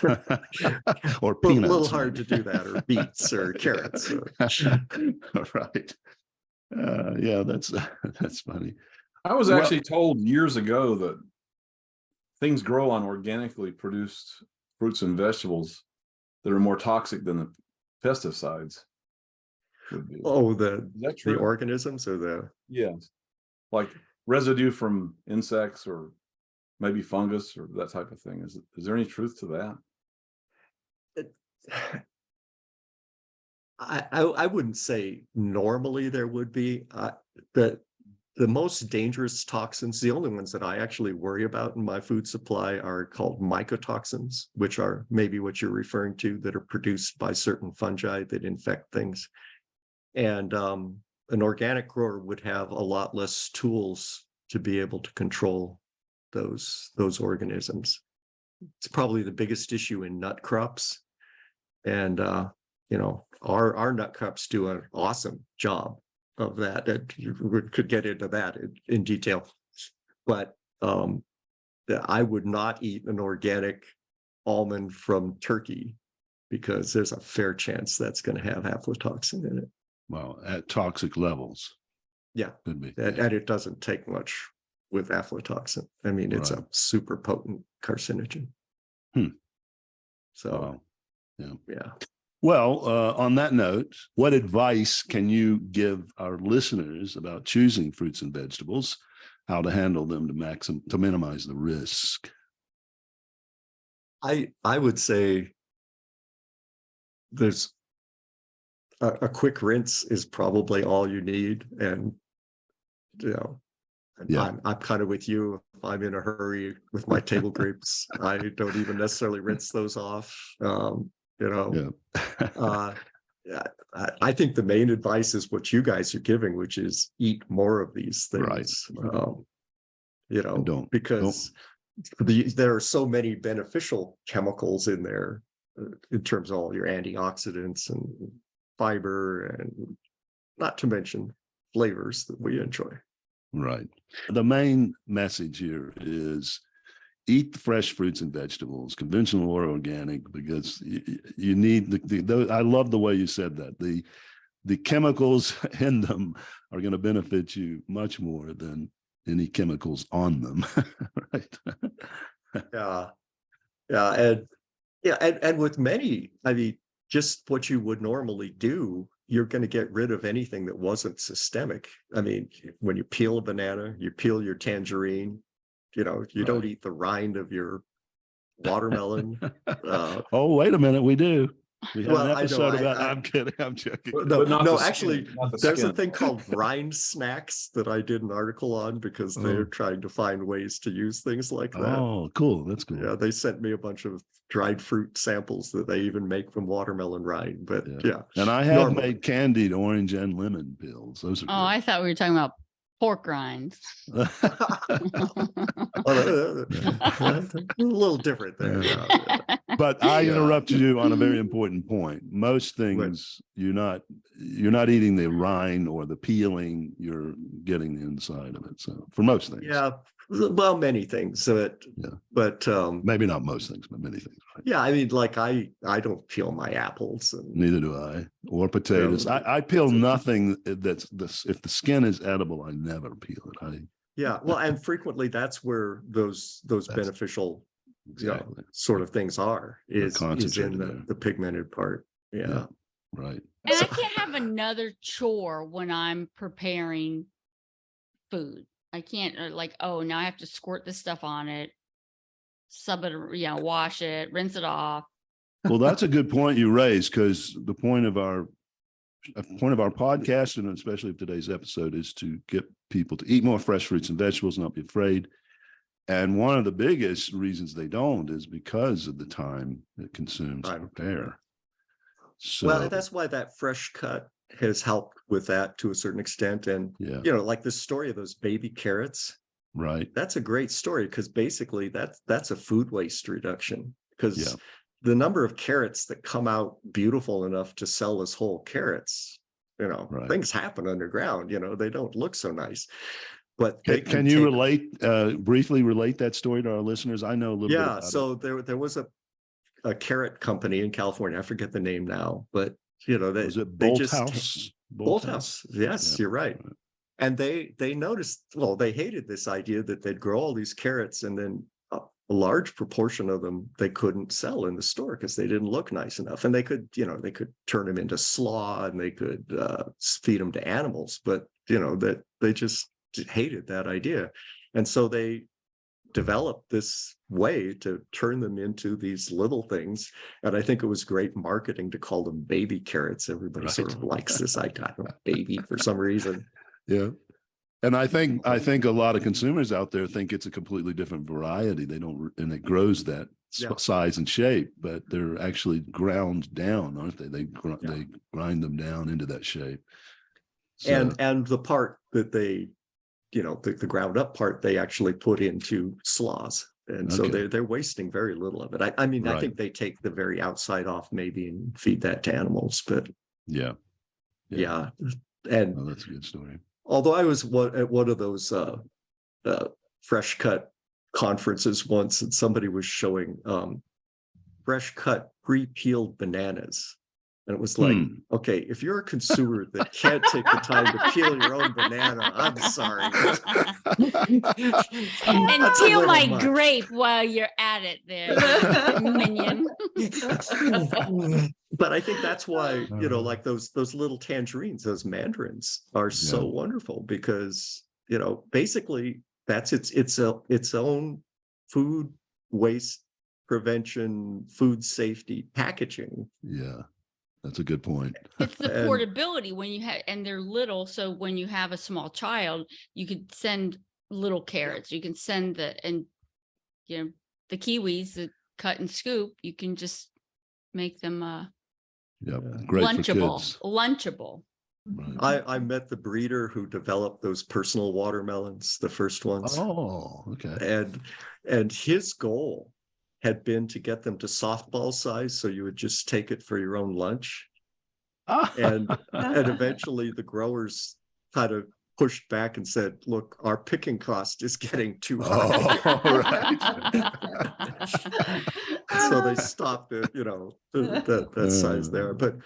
Or A peanuts. little hard maybe. to do that, or beets or carrots. Right. Yeah, that's funny. I was Well- actually told years ago that things grow on organically produced fruits and vegetables that are more toxic than the pesticides would be. Oh, Is that the true? organisms or the Yes. Like residue from insects or maybe fungus or that type of thing. Is there any truth to that? I wouldn't say normally there would be. The most dangerous toxins, the only ones that I actually worry about in my food supply, are called mycotoxins, which are maybe what you're referring to, that are produced by certain fungi that infect things. And an organic grower would have a lot less tools to be able to control those organisms. It's probably the biggest issue in nut crops. And our nut crops do an awesome job of that. We could get into that in detail, but I would not eat an organic almond from Turkey because there's a fair chance that's going to have aflatoxin in it. Well, at toxic levels. Yeah, Could be. and it doesn't take much with aflatoxin. I mean, it's Right. a super potent carcinogen. So, yeah. Well, on that note, what advice can you give our listeners about choosing fruits and vegetables, how to handle them to minimize the risk? I would say there's a quick rinse is probably all you need, and I'm kind of with you. If I'm in a hurry with my table grapes, I don't even necessarily rinse those off. I think the main advice is what you guys are giving, which is eat more of these things. Right. Because there are so many beneficial chemicals in there in terms of all your antioxidants and fiber, and not to mention flavors that we enjoy. Right. The main message here is eat the fresh fruits and vegetables, conventional or organic, because you need I love the way you said that. The chemicals in them are going to benefit you much more than any chemicals on them. Right. And with many, I mean, just what you would normally do, you're going to get rid of anything that wasn't systemic. I mean, when you peel a banana, you peel your tangerine, you don't eat the rind of your watermelon. Oh, wait a minute, we do. We have an episode I know, about. I'm kidding. I'm joking. No, actually, there's a thing called rind snacks that I did an article on, because they're trying to find ways to use things like that. Oh, cool. That's cool. Yeah, they sent me a bunch of dried fruit samples that they even make from watermelon rind. But yeah. And I have made candied orange and lemon pills. Those are. Oh, I thought we were talking about pork rinds. A little different there. But I interrupted you on a very important point. Most things you're not eating the rind or the peeling, you're getting the inside of it. So for most things. Yeah. Well, many things. But maybe not most things, but many things. Right? Yeah, I mean, like I don't peel my apples. Neither do I. Or potatoes. I peel nothing that's this. If the skin is edible, I never peel it. Well, and frequently that's where those beneficial sort of things are is in the pigmented part. Yeah. Right. And I can't have another chore when I'm preparing food. I can't now I have to squirt this stuff on it, sub it, wash it, rinse it off. Well, that's a good point you raised, because the point of our podcast, and especially of today's episode, is to get people to eat more fresh fruits and vegetables, not be afraid. And one of the biggest reasons they don't is because of the time it consumes to prepare. So, well, that's why that fresh cut has helped with that to a certain extent. And, like the story of those baby carrots. Right. That's a great story, because basically that's a food waste reduction. because the number of carrots that come out beautiful enough to sell as whole carrots, things happen underground, they don't look so nice. But can you briefly relate that story to our listeners? I know a little bit about so there was a carrot company in California. I forget the name now, but was it Bolthouse? Bolthouse. Yes, you're right. And they noticed, they hated this idea that they'd grow all these carrots and then a large proportion of them they couldn't sell in the store because they didn't look nice enough. And they could turn them into slaw and they could feed them to animals, but that they just hated that idea. And so they developed this way to turn them into these little things. And I think it was great marketing to call them baby carrots. Everybody sort of likes this idea of baby for some reason. Yeah. And I think a lot of consumers out there think it's a completely different variety. They don't, and it grows that size and shape, but they're actually ground down, aren't they? They grind them down into that shape. So, and the part that they, the ground up part, they actually put into slaws. And so they're wasting very little of it. I mean, I think they take the very outside off maybe and feed that to animals, but yeah. And that's a good story. Although I was at one of those fresh cut conferences once, and somebody was showing fresh cut pre-peeled bananas. And it was like, okay, if you're a consumer that can't take the time to peel your own banana, I'm sorry. And peel my grape while you're at it there, minion. But I think that's why, like those little tangerines, those mandarins are so wonderful because, basically that's its own food waste prevention, food safety packaging. Yeah. That's a good point. It's the portability when you have, and they're little. So when you have a small child, you could send little carrots. You can send the kiwis that cut and scoop. You can just make them great lunchable. Right. I met the breeder who developed those personal watermelons, the first ones. Oh, okay. And his goal had been to get them to softball size, so you would just take it for your own lunch. And eventually the growers kind of pushed back and said, look, our picking cost is getting too high. So they stopped at, that size there. But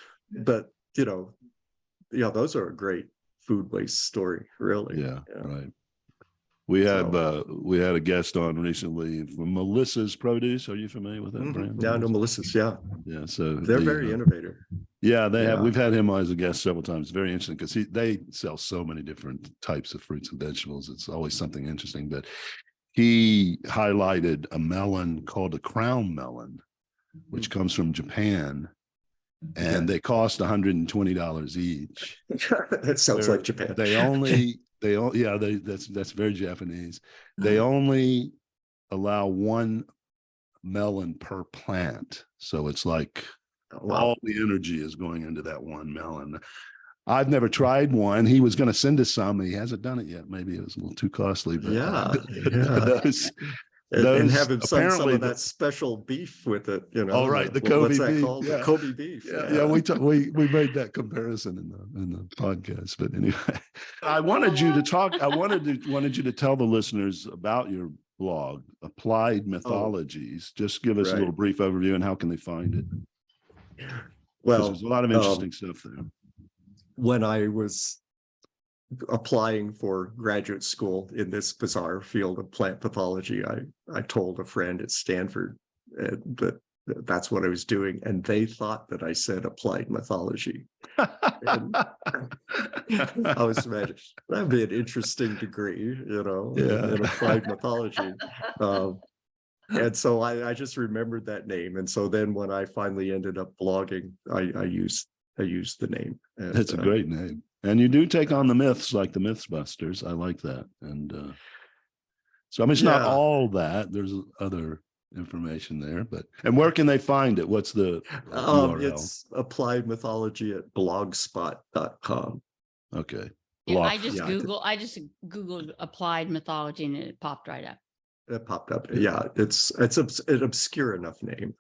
those are a great food waste story, really. Yeah. Right. We had a guest on recently from Melissa's Produce. Are you familiar with that brand? Yeah, I know Melissa's. Yeah. Yeah. So they're very innovative. Yeah, they have. We've had him on as a guest several times. Very interesting because they sell so many different types of fruits and vegetables. It's always something interesting. But he highlighted a melon called a crown melon, which comes from Japan. And they cost $120 each. That sounds like Japan. That's very Japanese. They only allow one melon per plant. So it's like all the energy is going into that one melon. I've never tried one. He was going to send us some. He hasn't done it yet. Maybe it was a little too costly. But and have him send some of that special beef with it, Oh, right, the Kobe what's that beef. called? The Kobe beef. Yeah. We made that comparison in the podcast. But anyway, I wanted you to talk. I wanted you to tell the listeners about your blog, Applied Mythologies. Just give us a little brief overview and how can they find it? Well, there's a lot of interesting stuff there. When I was applying for graduate school in this bizarre field of plant pathology, I told a friend at Stanford that that's what I was doing, and they thought that I said applied mythology. I was imagining that'd be an interesting degree, in applied mythology. And so I just remembered that name, and so then when I finally ended up blogging, I used the name. And, that's a great name. And you do take on the myths like the Mythbusters. I like that. And so, I mean, it's not all that. There's other information there, and where can they find it? What's the URL? It's Applied Mythology at blogspot.com. Okay. Yeah, I just Googled Applied Mythology and it popped right up. It popped up. Yeah, it's an obscure enough name.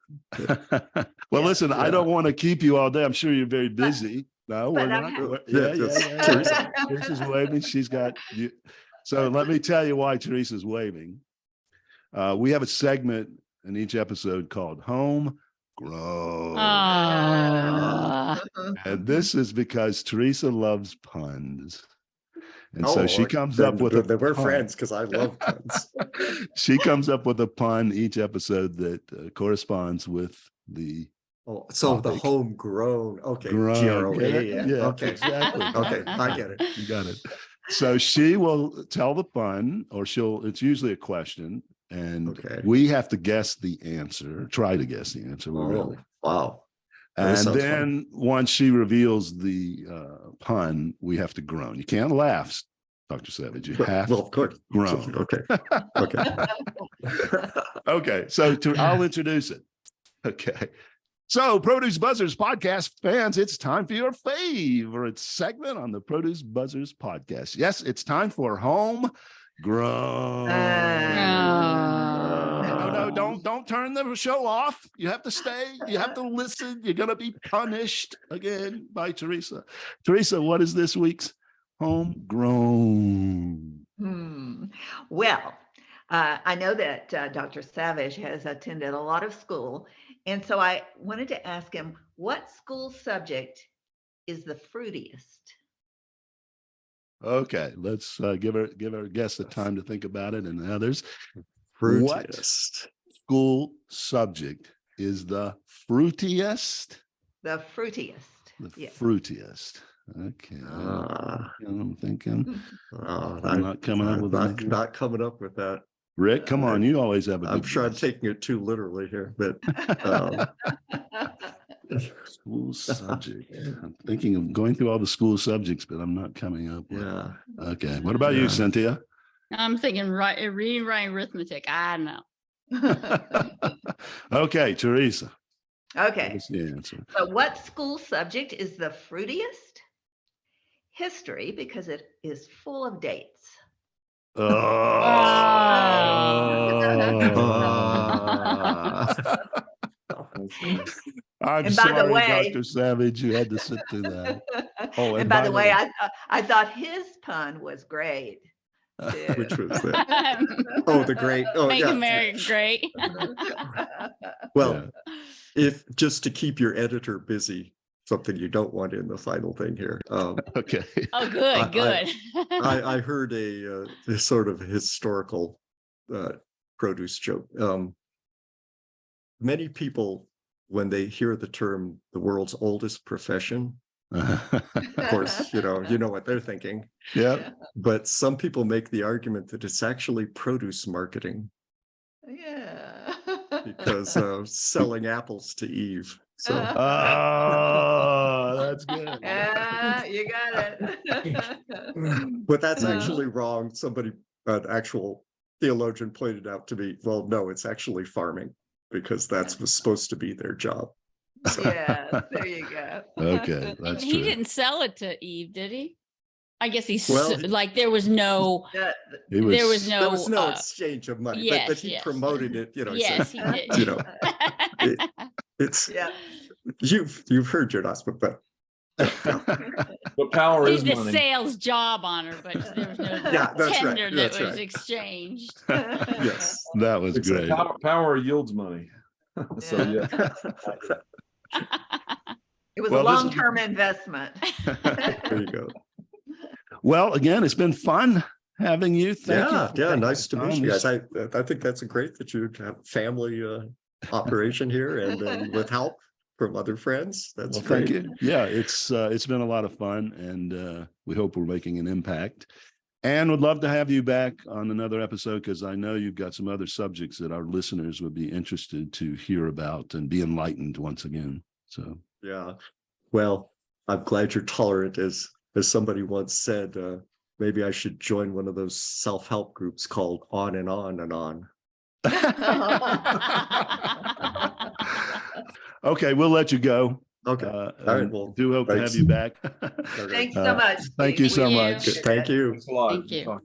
Well, listen, I don't want to keep you all day. I'm sure you're very busy. No, we're not. Teresa's waving. She's got you. So let me tell you why Teresa's waving. We have a segment in each episode called Home Grown. And this is because Teresa loves puns. And so she comes up with we're friends because I love puns. She comes up with a pun each episode that corresponds with the the homegrown. Okay. G-R-O-A-N. Yeah, okay. Exactly. Okay, I get it. You got it. So she will tell the pun, or it's usually a question, and we have to guess the answer, try to guess the answer. Wow. And then once she reveals the pun, we have to groan. You can't laugh, Dr. Savage. You have of course. to groan. Okay. Okay. So I'll introduce it. Okay. So Produce Buzzers podcast fans, it's time for your favorite segment on the Produce Buzzers podcast. Yes, it's time for Home Grown. No, don't turn the show off. You have to stay. You have to listen. You're going to be punished again by Teresa. Teresa, what is this week's Homegrown? Well, I know that Dr. Savage has attended a lot of school, and so I wanted to ask him, what school subject is the fruitiest? Okay, let's give our guests a time to think about it, and others. Fruitiest. What school subject is the fruitiest? The fruitiest. The fruitiest. Okay. I'm thinking. I'm not coming up with anything. Not coming up with that. Rick, come on. You always have a good I'm sure guess. I'm taking it too literally here, but school subject. I'm thinking of going through all the school subjects, but I'm not coming up with. Yeah. Okay. What about you, Cynthia? I'm thinking reading, writing, arithmetic. I don't know. Okay, Teresa. Okay. What's the answer? So what school subject is the fruitiest? History, because it is full of dates. I'm and sorry, by the way, Dr. Savage, you had to sit through that. Oh, and by the way, I thought his pun was great. Which was that? Oh, the great. Oh, Make America great. Well, if just to keep your editor busy, something you don't want in the final thing here. Okay. Oh, good. I heard a sort of historical produce joke. Many people, when they hear the term "the world's oldest profession," of course, you know what they're thinking. Yeah. But some people make the argument that it's actually produce marketing. Yeah. Because selling apples to Eve. So. That's good. Yeah, you got it. But that's actually wrong. An actual theologian pointed out to me, well, no, it's actually farming, because that was supposed to be their job. So. Yeah, there you go. Okay, that's he true. didn't sell it to Eve, did he? I guess there was no exchange of money, yes, but he promoted it. Yes, he did. It's you've heard your last book, but power is the money. Sales job on her, but there was no tender that was exchanged. Yes, that was great. Power yields money. So yeah. It was a long-term investment. There you go. Well, again, it's been fun having you. Thank you. Nice to meet you guys. I think that's great that you have family operation here, and with help from other friends. That's great. Thank you. Yeah, it's been a lot of fun, and we hope we're making an impact. And would love to have you back on another episode, because I know you've got some other subjects that our listeners would be interested to hear about and be enlightened once again. So yeah, well, I'm glad you're tolerant. As somebody once said, maybe I should join one of those self-help groups called On and On and On. Okay, we'll let you go. Okay. All right. Well, do hope to have you back. Thanks so much. Thank you so much. Thank you. Thanks a lot. Thank you.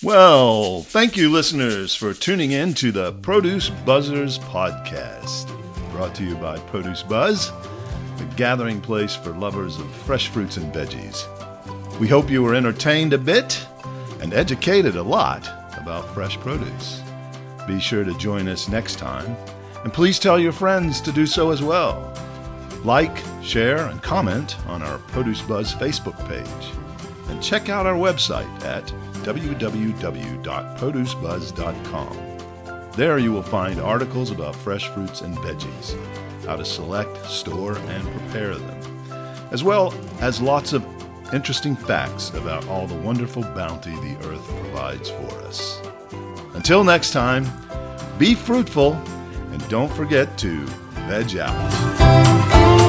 Well, thank you, listeners, for tuning in to the Produce Buzzers podcast, brought to you by Produce Buzz, the gathering place for lovers of fresh fruits and veggies. We hope you were entertained a bit and educated a lot about fresh produce. Be sure to join us next time, and please tell your friends to do so as well. Like, share, and comment on our Produce Buzz Facebook page, and check out our website at www.producebuzz.com. There you will find articles about fresh fruits and veggies, how to select, store, and prepare them, as well as lots of interesting facts about all the wonderful bounty the earth provides for us. Until next time, be fruitful and don't forget to veg out.